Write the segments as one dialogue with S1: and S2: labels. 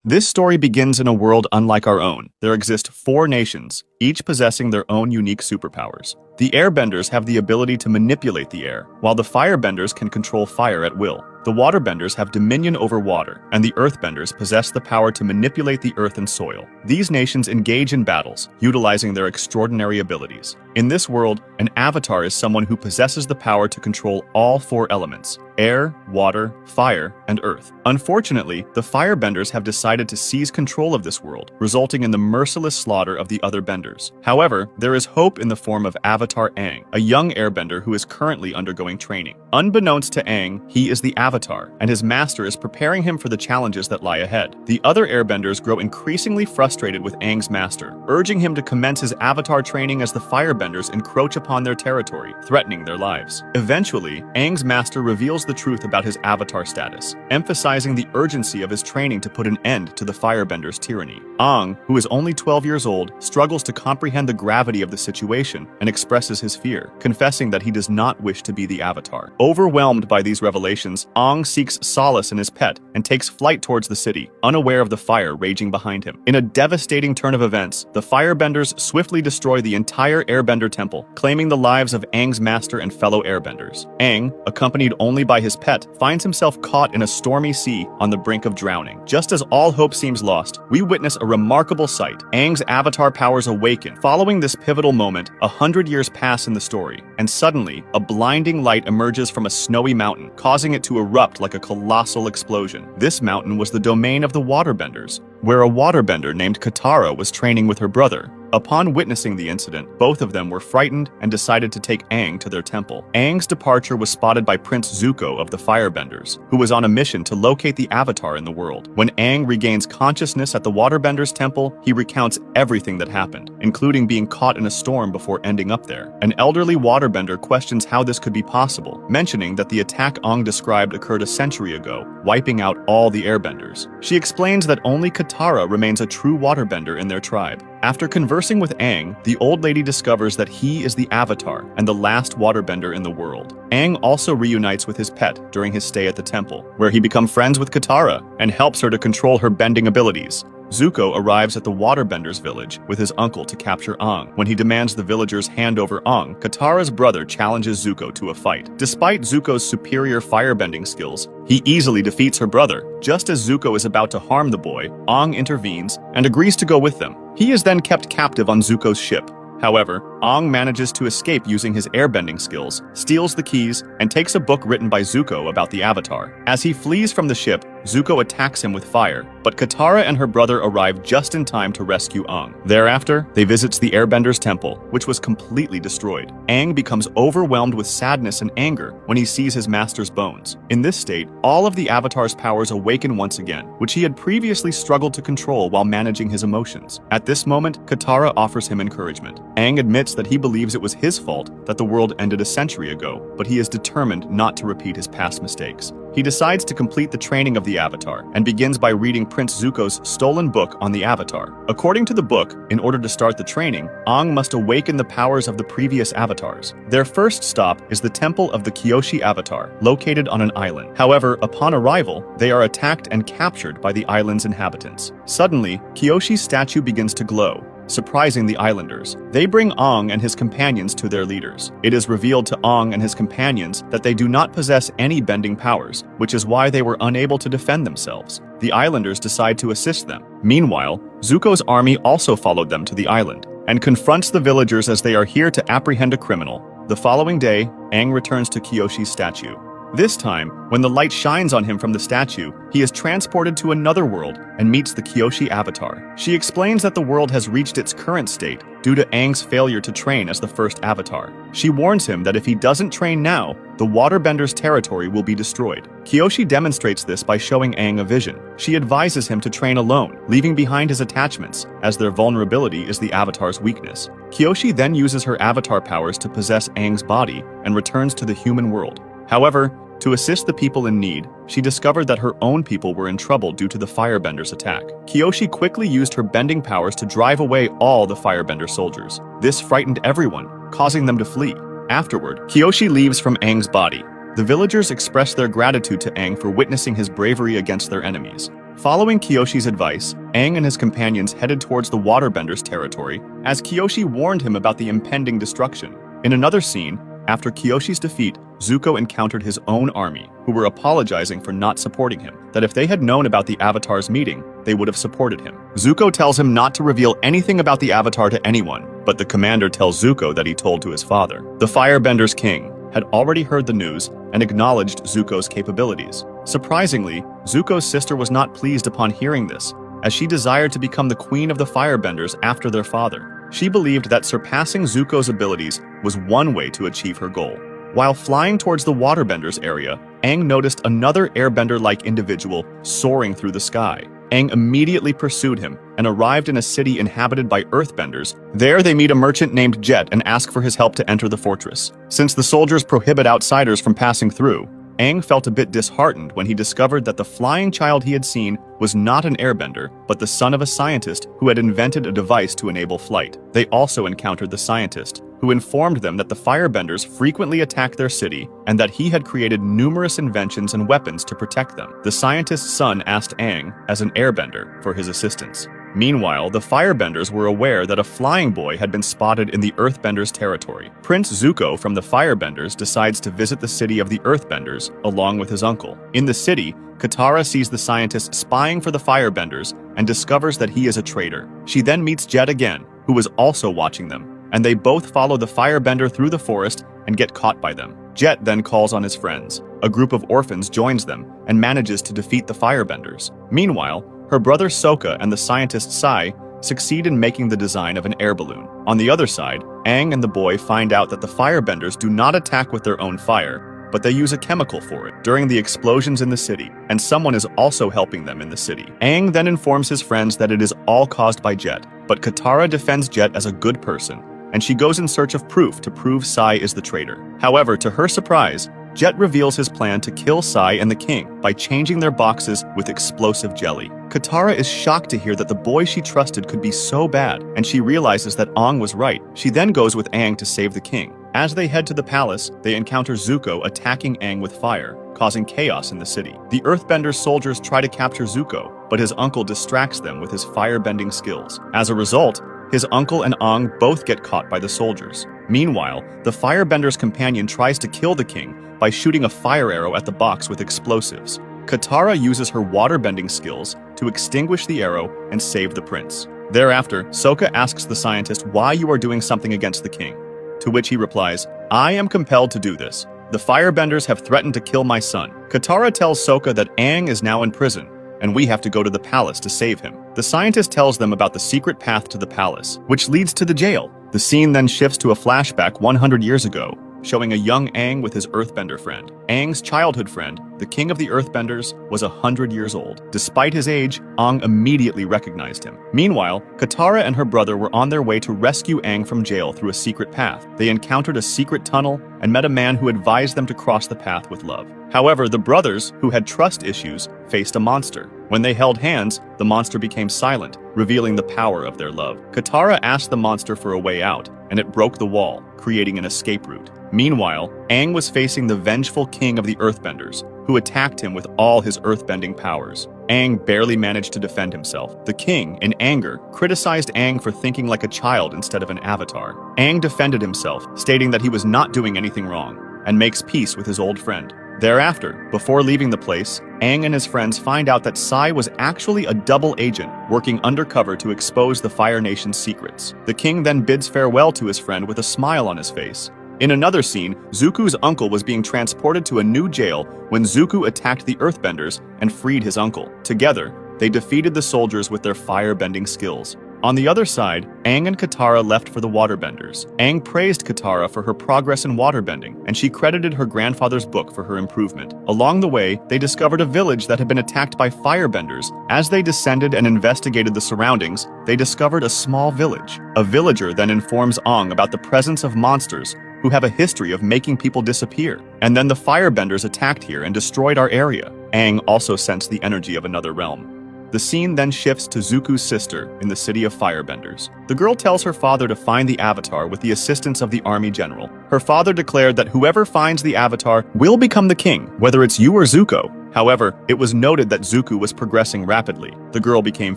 S1: This story begins in a world unlike our own. There exist 4 nations, each possessing their own unique superpowers. The airbenders have the ability to manipulate the air, while the firebenders can control fire at will. The waterbenders have dominion over water, and the earthbenders possess the power to manipulate the earth and soil. These nations engage in battles, utilizing their extraordinary abilities. In this world, an avatar is someone who possesses the power to control all 4 elements: air, water, fire, and earth. Unfortunately, the firebenders have decided to seize control of this world, resulting in the merciless slaughter of the other benders. However, there is hope in the form of Avatar Aang, a young airbender who is currently undergoing training. Unbeknownst to Aang, he is the Avatar, and his master is preparing him for the challenges that lie ahead. The other airbenders grow increasingly frustrated with Aang's master, urging him to commence his Avatar training as the firebenders encroach upon their territory, threatening their lives. Eventually, Aang's master reveals the truth about his Avatar status, emphasizing the urgency of his training to put an end to the firebenders' tyranny. Aang, who is only 12 years old, struggles to comprehend the gravity of the situation and expresses his fear, confessing that he does not wish to be the Avatar. Overwhelmed by these revelations, Aang seeks solace in his pet and takes flight towards the city, unaware of the fire raging behind him. In a devastating turn of events, the firebenders swiftly destroy the entire Airbender temple, claiming the lives of Aang's master and fellow airbenders. Aang, accompanied only by his pet, finds himself caught in a stormy sea on the brink of drowning. Just as all hope seems lost, we witness a remarkable sight. Aang's avatar powers awaken. Following this pivotal moment, 100 years pass in the story, and suddenly, a blinding light emerges from a snowy mountain, causing it to erupt like a colossal explosion. This mountain was the domain of the waterbenders, where a waterbender named Katara was training with her brother. Upon witnessing the incident, both of them were frightened and decided to take Aang to their temple. Aang's departure was spotted by Prince Zuko of the Firebenders, who was on a mission to locate the Avatar in the world. When Aang regains consciousness at the Waterbenders' temple, he recounts everything that happened, including being caught in a storm before ending up there. An elderly Waterbender questions how this could be possible, mentioning that the attack Aang described occurred a century ago, wiping out all the Airbenders. She explains that only Katara remains a true Waterbender in their tribe. After conversing with Aang, the old lady discovers that he is the Avatar and the last waterbender in the world. Aang also reunites with his pet during his stay at the temple, where he becomes friends with Katara and helps her to control her bending abilities. Zuko arrives at the Waterbenders' village with his uncle to capture Aang. When he demands the villagers hand over Aang, Katara's brother challenges Zuko to a fight. Despite Zuko's superior firebending skills, he easily defeats her brother. Just as Zuko is about to harm the boy, Aang intervenes and agrees to go with them. He is then kept captive on Zuko's ship. However, Aang manages to escape using his airbending skills, steals the keys, and takes a book written by Zuko about the Avatar. As he flees from the ship, Zuko attacks him with fire, but Katara and her brother arrive just in time to rescue Aang. Thereafter, they visit the Airbenders' temple, which was completely destroyed. Aang becomes overwhelmed with sadness and anger when he sees his master's bones. In this state, all of the Avatar's powers awaken once again, which he had previously struggled to control while managing his emotions. At this moment, Katara offers him encouragement. Aang admits that he believes it was his fault that the world ended a century ago, but he is determined not to repeat his past mistakes. He decides to complete the training of the Avatar and begins by reading Prince Zuko's stolen book on the Avatar. According to the book, in order to start the training, Aang must awaken the powers of the previous Avatars. Their first stop is the temple of the Kyoshi Avatar, located on an island. However, upon arrival, they are attacked and captured by the island's inhabitants. Suddenly, Kyoshi's statue begins to glow, surprising the islanders. They bring Aang and his companions to their leaders. It is revealed to Aang and his companions that they do not possess any bending powers, which is why they were unable to defend themselves. The islanders decide to assist them. Meanwhile, Zuko's army also followed them to the island and confronts the villagers as they are here to apprehend a criminal. The following day, Aang returns to Kyoshi's statue. This time, when the light shines on him from the statue, he is transported to another world and meets the Kyoshi Avatar. She explains that the world has reached its current state due to Aang's failure to train as the first Avatar. She warns him that if he doesn't train now, the Waterbenders' territory will be destroyed. Kyoshi demonstrates this by showing Aang a vision. She advises him to train alone, leaving behind his attachments, as their vulnerability is the Avatar's weakness. Kyoshi then uses her Avatar powers to possess Aang's body and returns to the human world. However, to assist the people in need, she discovered that her own people were in trouble due to the Firebenders' attack. Kyoshi quickly used her bending powers to drive away all the Firebender soldiers. This frightened everyone, causing them to flee. Afterward, Kyoshi leaves from Aang's body. The villagers express their gratitude to Aang for witnessing his bravery against their enemies. Following Kyoshi's advice, Aang and his companions headed towards the waterbenders' territory as Kyoshi warned him about the impending destruction. In another scene, after Kyoshi's defeat, Zuko encountered his own army, who were apologizing for not supporting him, that if they had known about the Avatar's meeting, they would have supported him. Zuko tells him not to reveal anything about the Avatar to anyone, but the commander tells Zuko that he told to his father. The Firebenders' king had already heard the news and acknowledged Zuko's capabilities. Surprisingly, Zuko's sister was not pleased upon hearing this, as she desired to become the queen of the Firebenders after their father. She believed that surpassing Zuko's abilities was one way to achieve her goal. While flying towards the waterbenders area, Aang noticed another airbender-like individual soaring through the sky. Aang immediately pursued him and arrived in a city inhabited by earthbenders. There they meet a merchant named Jet and ask for his help to enter the fortress. Since the soldiers prohibit outsiders from passing through, Aang felt a bit disheartened when he discovered that the flying child he had seen was not an airbender, but the son of a scientist who had invented a device to enable flight. They also encountered the scientist, who informed them that the firebenders frequently attack their city and that he had created numerous inventions and weapons to protect them. The scientist's son asked Aang, as an airbender, for his assistance. Meanwhile, the Firebenders were aware that a flying boy had been spotted in the Earthbenders' territory. Prince Zuko from the Firebenders decides to visit the city of the Earthbenders along with his uncle. In the city, Katara sees the scientist spying for the Firebenders and discovers that he is a traitor. She then meets Jet again, who was also watching them, and they both follow the Firebender through the forest and get caught by them. Jet then calls on his friends. A group of orphans joins them and manages to defeat the Firebenders. Meanwhile, her brother Sokka and the scientist Sai succeed in making the design of an air balloon. On the other side, Aang and the boy find out that the Firebenders do not attack with their own fire, but they use a chemical for it during the explosions in the city, and someone is also helping them in the city. Aang then informs his friends that it is all caused by Jet, but Katara defends Jet as a good person, and she goes in search of proof to prove Sai is the traitor. However, to her surprise, Jet reveals his plan to kill Sai and the king by changing their boxes with explosive jelly. Katara is shocked to hear that the boy she trusted could be so bad, and she realizes that Aang was right. She then goes with Aang to save the king. As they head to the palace, they encounter Zuko attacking Aang with fire, causing chaos in the city. The Earthbenders' soldiers try to capture Zuko, but his uncle distracts them with his firebending skills. As a result, his uncle and Aang both get caught by the soldiers. Meanwhile, the Firebender's companion tries to kill the king by shooting a fire arrow at the box with explosives. Katara uses her waterbending skills to extinguish the arrow and save the prince. Thereafter, Sokka asks the scientist why you are doing something against the king, to which he replies, "I am compelled to do this. The Firebenders have threatened to kill my son." Katara tells Sokka that Aang is now in prison, and we have to go to the palace to save him. The scientist tells them about the secret path to the palace, which leads to the jail. The scene then shifts to a flashback 100 years ago, showing a young Aang with his Earthbender friend. Aang's childhood friend, the king of the Earthbenders, was 100 years old. Despite his age, Aang immediately recognized him. Meanwhile, Katara and her brother were on their way to rescue Aang from jail through a secret path. They encountered a secret tunnel and met a man who advised them to cross the path with love. However, the brothers, who had trust issues, faced a monster. When they held hands, the monster became silent, revealing the power of their love. Katara asked the monster for a way out, and it broke the wall, creating an escape route. Meanwhile, Aang was facing the vengeful king of the Earthbenders, who attacked him with all his earthbending powers. Aang barely managed to defend himself. The king, in anger, criticized Aang for thinking like a child instead of an avatar. Aang defended himself, stating that he was not doing anything wrong, and makes peace with his old friend. Thereafter, before leaving the place, Aang and his friends find out that Sai was actually a double agent working undercover to expose the Fire Nation's secrets. The king then bids farewell to his friend with a smile on his face. In another scene, Zuko's uncle was being transported to a new jail when Zuko attacked the Earthbenders and freed his uncle. Together, they defeated the soldiers with their firebending skills. On the other side, Aang and Katara left for the waterbenders. Aang praised Katara for her progress in waterbending, and she credited her grandfather's book for her improvement. Along the way, they discovered a village that had been attacked by firebenders. As they descended and investigated the surroundings, they discovered a small village. A villager then informs Aang about the presence of monsters who have a history of making people disappear. And then the firebenders attacked here and destroyed our area. Aang also sensed the energy of another realm. The scene then shifts to Zuko's sister in the city of Firebenders. The girl tells her father to find the Avatar with the assistance of the army general. Her father declared that whoever finds the Avatar will become the king, whether it's you or Zuko. However, it was noted that Zuko was progressing rapidly. The girl became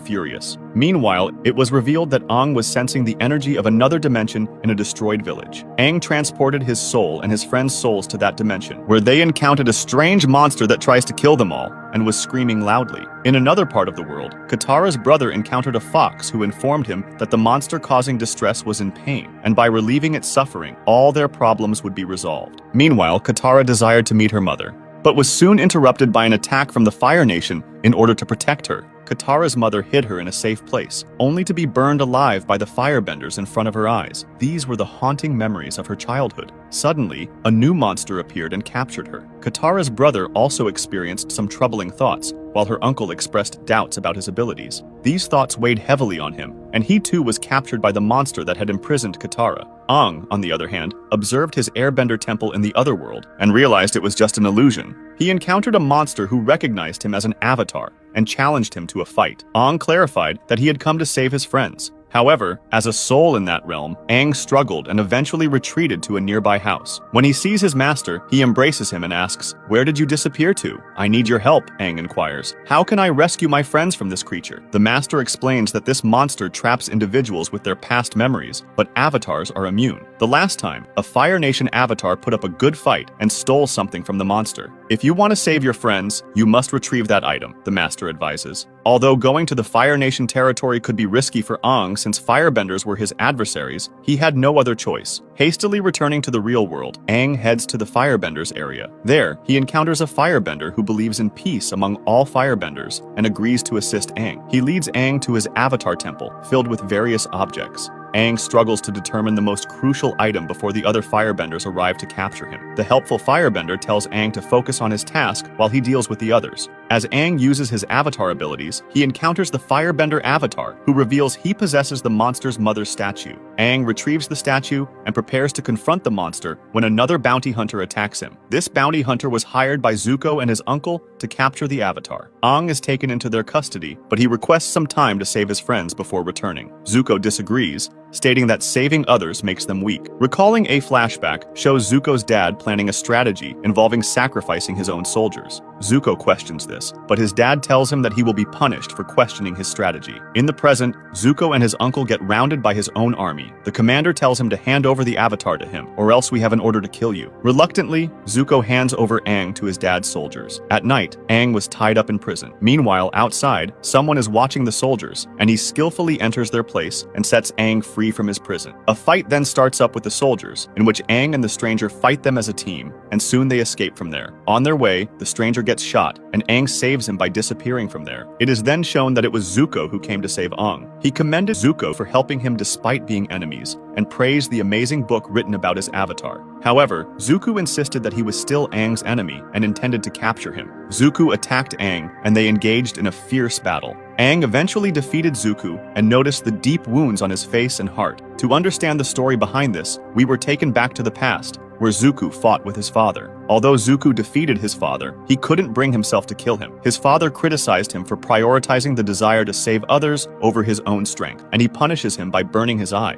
S1: furious. Meanwhile, it was revealed that Aang was sensing the energy of another dimension in a destroyed village. Aang transported his soul and his friend's souls to that dimension, where they encountered a strange monster that tries to kill them all and was screaming loudly. In another part of the world, Katara's brother encountered a fox who informed him that the monster causing distress was in pain, and by relieving its suffering, all their problems would be resolved. Meanwhile, Katara desired to meet her mother, but was soon interrupted by an attack from the Fire Nation in order to protect her. Katara's mother hid her in a safe place, only to be burned alive by the firebenders in front of her eyes. These were the haunting memories of her childhood. Suddenly, a new monster appeared and captured her. Katara's brother also experienced some troubling thoughts, while her uncle expressed doubts about his abilities. These thoughts weighed heavily on him, and he too was captured by the monster that had imprisoned Katara. Aang, on the other hand, observed his airbender temple in the other world and realized it was just an illusion. He encountered a monster who recognized him as an avatar and challenged him to a fight. Aang clarified that he had come to save his friends. However, as a soul in that realm, Aang struggled and eventually retreated to a nearby house. When he sees his master, he embraces him and asks, "Where did you disappear to?" "I need your help," Aang inquires. "How can I rescue my friends from this creature?" The master explains that this monster traps individuals with their past memories, but avatars are immune. The last time, a Fire Nation avatar put up a good fight and stole something from the monster. "If you want to save your friends, you must retrieve that item," the master advises. Although going to the Fire Nation territory could be risky for Aang since firebenders were his adversaries, he had no other choice. Hastily returning to the real world, Aang heads to the firebenders area. There, he encounters a firebender who believes in peace among all firebenders and agrees to assist Aang. He leads Aang to his avatar temple, filled with various objects. Aang struggles to determine the most crucial item before the other firebenders arrive to capture him. The helpful firebender tells Aang to focus on his task while he deals with the others. As Aang uses his avatar abilities, he encounters the firebender avatar, who reveals he possesses the monster's mother's statue. Aang retrieves the statue and prepares to confront the monster when another bounty hunter attacks him. This bounty hunter was hired by Zuko and his uncle to capture the avatar. Aang is taken into their custody, but he requests some time to save his friends before returning. Zuko disagrees, stating that saving others makes them weak. Recalling a flashback shows Zuko's dad planning a strategy involving sacrificing his own soldiers. Zuko questions this, but his dad tells him that he will be punished for questioning his strategy. In the present, Zuko and his uncle get rounded by his own army. The commander tells him to hand over the avatar to him, or else we have an order to kill you. Reluctantly, Zuko hands over Aang to his dad's soldiers. At night, Aang was tied up in prison. Meanwhile, outside, someone is watching the soldiers, and he skillfully enters their place and sets Aang free from his prison. A fight then starts up with the soldiers, in which Aang and the stranger fight them as a team, and soon they escape from there. On their way, the stranger gets shot, and Aang saves him by disappearing from there. It is then shown that it was Zuko who came to save Aang. He commended Zuko for helping him despite being enemies, and praised the amazing book written about his avatar. However, Zuko insisted that he was still Aang's enemy and intended to capture him. Zuko attacked Aang, and they engaged in a fierce battle. Aang eventually defeated Zuko and noticed the deep wounds on his face and heart. To understand the story behind this, we were taken back to the past, where Zuko fought with his father. Although Zuko defeated his father, he couldn't bring himself to kill him. His father criticized him for prioritizing the desire to save others over his own strength, and he punishes him by burning his eye.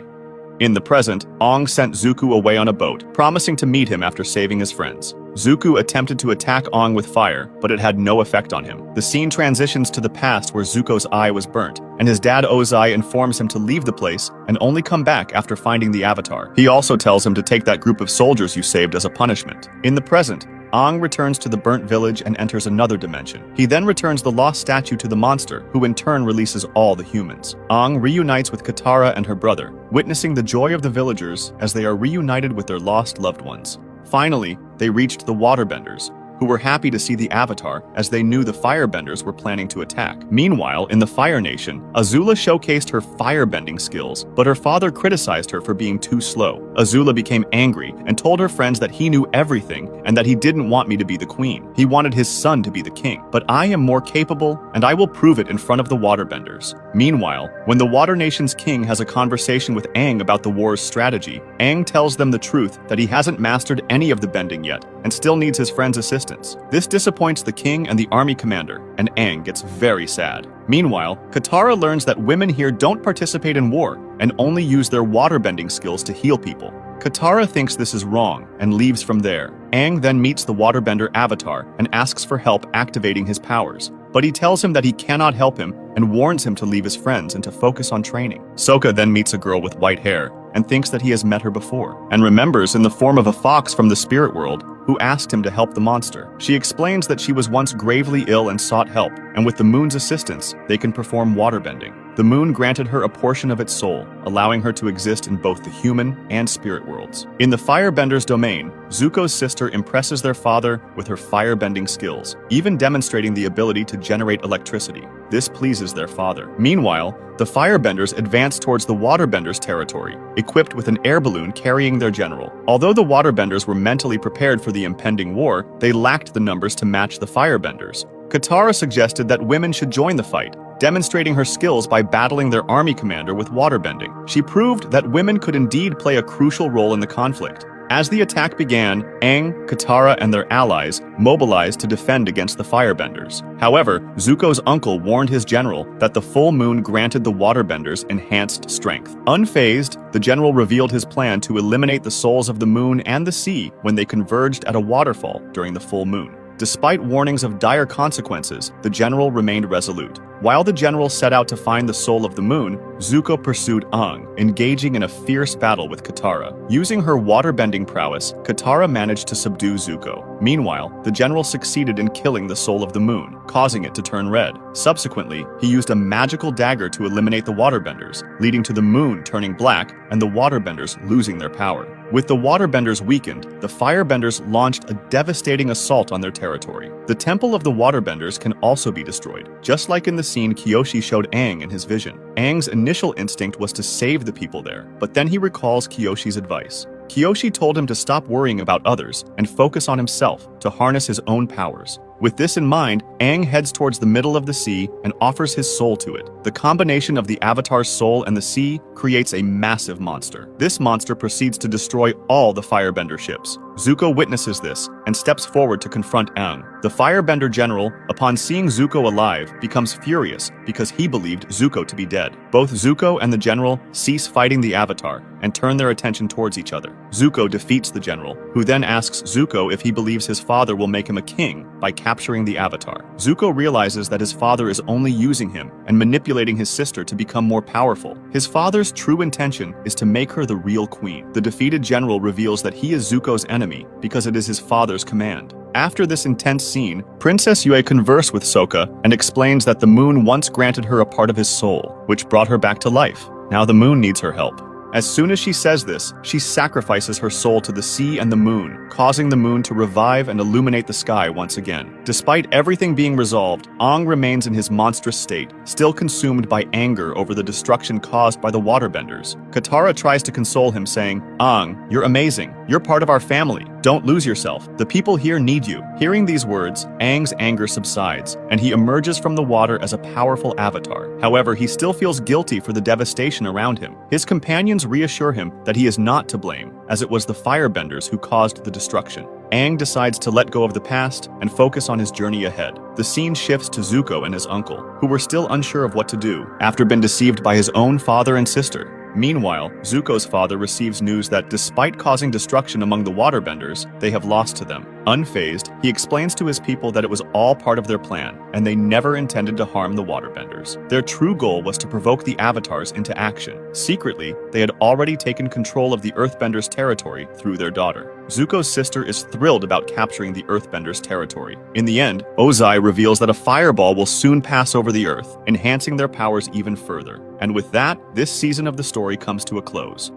S1: In the present, Aang sent Zuko away on a boat, promising to meet him after saving his friends. Zuko attempted to attack Aang with fire, but it had no effect on him. The scene transitions to the past where Zuko's eye was burnt, and his dad Ozai informs him to leave the place and only come back after finding the avatar. He also tells him to take that group of soldiers you saved as a punishment. In the present, Aang returns to the burnt village and enters another dimension. He then returns the lost statue to the monster, who in turn releases all the humans. Aang reunites with Katara and her brother, witnessing the joy of the villagers as they are reunited with their lost loved ones. Finally, they reached the waterbenders, who were happy to see the avatar as they knew the firebenders were planning to attack. Meanwhile, in the Fire Nation, Azula showcased her firebending skills, but her father criticized her for being too slow. Azula became angry and told her friends that he knew everything and that he didn't want me to be the queen. He wanted his son to be the king. But I am more capable, and I will prove it in front of the waterbenders. Meanwhile, when the Water Nation's king has a conversation with Aang about the war's strategy, Aang tells them the truth that he hasn't mastered any of the bending yet and still needs his friend's assistance. This disappoints the king and the army commander, and Aang gets very sad. Meanwhile, Katara learns that women here don't participate in war and only use their waterbending skills to heal people. Katara thinks this is wrong and leaves from there. Aang then meets the waterbender Avatar and asks for help activating his powers, but he tells him that he cannot help him and warns him to leave his friends and to focus on training. Sokka then meets a girl with white hair and thinks that he has met her before, and remembers in the form of a fox from the spirit world who asked him to help the monster. She explains that she was once gravely ill and sought help, and with the moon's assistance, they can perform waterbending. The moon granted her a portion of its soul, allowing her to exist in both the human and spirit worlds. In the firebender's domain, Zuko's sister impresses their father with her firebending skills, even demonstrating the ability to generate electricity. This pleases their father. Meanwhile, the firebenders advance towards the waterbenders' territory, equipped with an air balloon carrying their general. Although the waterbenders were mentally prepared for the impending war, they lacked the numbers to match the firebenders. Katara suggested that women should join the fight, demonstrating her skills by battling their army commander with waterbending. She proved that women could indeed play a crucial role in the conflict. As the attack began, Aang, Katara, and their allies mobilized to defend against the firebenders. However, Zuko's uncle warned his general that the full moon granted the waterbenders enhanced strength. Unfazed, the general revealed his plan to eliminate the souls of the moon and the sea when they converged at a waterfall during the full moon. Despite warnings of dire consequences, the general remained resolute. While the general set out to find the soul of the moon, Zuko pursued Aang, engaging in a fierce battle with Katara. Using her waterbending prowess, Katara managed to subdue Zuko. Meanwhile, the general succeeded in killing the soul of the moon, causing it to turn red. Subsequently, he used a magical dagger to eliminate the waterbenders, leading to the moon turning black and the waterbenders losing their power. With the waterbenders weakened, the firebenders launched a devastating assault on their territory. The temple of the waterbenders can also be destroyed, just like in the scene Kyoshi showed Aang in his vision. Aang's initial instinct was to save the people there, but then he recalls Kyoshi's advice. Kyoshi told him to stop worrying about others and focus on himself to harness his own powers. With this in mind, Aang heads towards the middle of the sea and offers his soul to it. The combination of the Avatar's soul and the sea creates a massive monster. This monster proceeds to destroy all the firebender ships. Zuko witnesses this and steps forward to confront Aang. The firebender general, upon seeing Zuko alive, becomes furious because he believed Zuko to be dead. Both Zuko and the general cease fighting the Avatar and turn their attention towards each other. Zuko defeats the general, who then asks Zuko if he believes his father will make him a king by capturing the Avatar. Zuko realizes that his father is only using him and manipulating his sister to become more powerful. His father's true intention is to make her the real queen. The defeated general reveals that he is Zuko's enemy because it is his father's command. After this intense scene, Princess Yue converses with Sokka and explains that the moon once granted her a part of his soul, which brought her back to life. Now the moon needs her help. As soon as she says this, she sacrifices her soul to the sea and the moon, causing the moon to revive and illuminate the sky once again. Despite everything being resolved, Aang remains in his monstrous state, still consumed by anger over the destruction caused by the waterbenders. Katara tries to console him, saying, "Aang, you're amazing. You're part of our family. Don't lose yourself. The people here need you." Hearing these words, Aang's anger subsides, and he emerges from the water as a powerful avatar. However, he still feels guilty for the devastation around him. His companions reassure him that he is not to blame, as it was the firebenders who caused the destruction. Aang decides to let go of the past and focus on his journey ahead. The scene shifts to Zuko and his uncle, who were still unsure of what to do after being deceived by his own father and sister. Meanwhile, Zuko's father receives news that despite causing destruction among the waterbenders, they have lost to them. Unfazed, he explains to his people that it was all part of their plan, and they never intended to harm the waterbenders. Their true goal was to provoke the avatars into action. Secretly, they had already taken control of the earthbenders' territory through their daughter. Zuko's sister is thrilled about capturing the earthbenders' territory. In the end, Ozai reveals that a fireball will soon pass over the earth, enhancing their powers even further. And with that, this season of the story comes to a close.